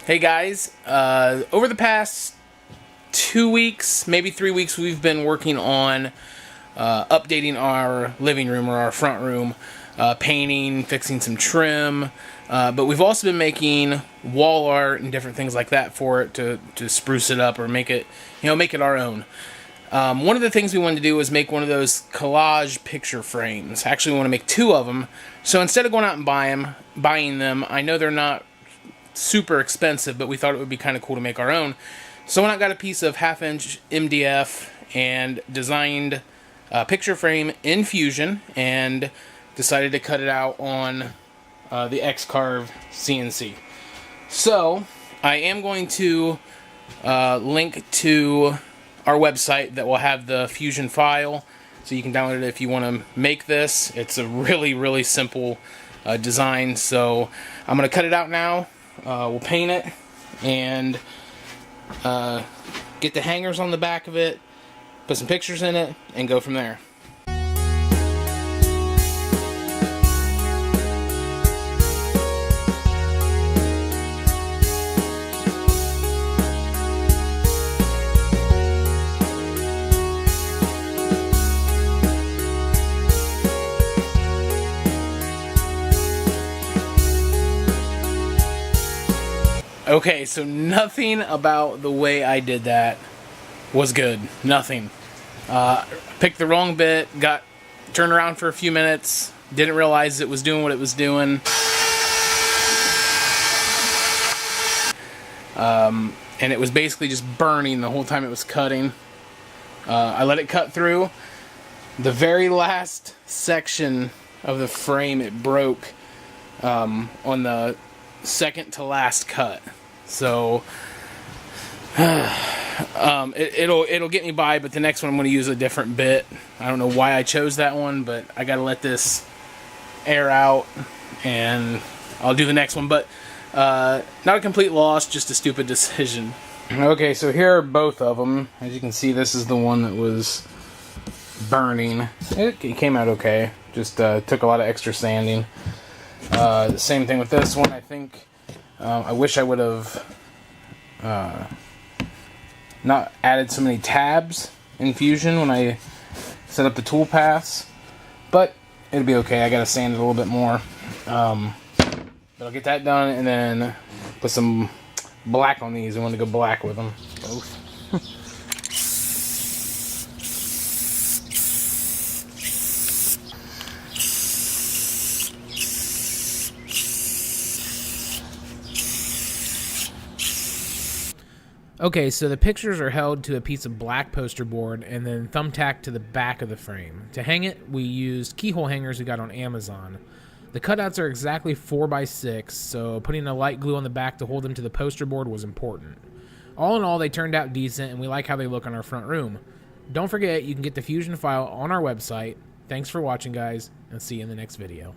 Hey guys, over the past 2 weeks, maybe 3 weeks, we've been working on updating our living room or our front room, painting, fixing some trim, but we've also been making wall art and different things like that for it to spruce it up or make it, make it our own. One of the things we wanted to do was make one of those collage picture frames. Actually, we want to make 2 of them. So instead of going out and buying them, I know they're not super expensive, but we thought it would be kind of cool to make our own. So I went out and got a piece of 1/2" MDF and designed a picture frame in Fusion and decided to cut it out on the X-Carve CNC. So I am going to link to our website that will have the Fusion file, so you can download it if you want to make this. It's a really simple design, so I'm going to cut it out now. We'll paint it and get the hangers on the back of it, put some pictures in it, and go from there. Okay, so nothing about the way I did that was good. Nothing. Picked the wrong bit, turned around for a few minutes, didn't realize it was doing what it was doing. And it was basically just burning the whole time it was cutting. I let it cut through. The very last section of the frame, it broke on the second to last cut. So it'll get me by, but the next one I'm going to use a different bit. I don't know why I chose that one, but I got to let this air out and I'll do the next one. But not a complete loss, just a stupid decision. Okay, so here are both of them. As you can see, this is the one that was burning. It came out okay, just took a lot of extra sanding. The same thing with this one. I think I wish I would have not added so many tabs in Fusion when I set up the tool paths, but it'll be okay. I gotta sand it a little bit more, but I'll get that done and then put some black on these. I want to go black with them both. Okay, so the pictures are held to a piece of black poster board and then thumbtacked to the back of the frame. To hang it, we used keyhole hangers we got on Amazon. The cutouts are exactly 4x6, so putting a light glue on the back to hold them to the poster board was important. All in all, they turned out decent, and we like how they look on our front room. Don't forget, you can get the Fusion file on our website. Thanks for watching, guys, and see you in the next video.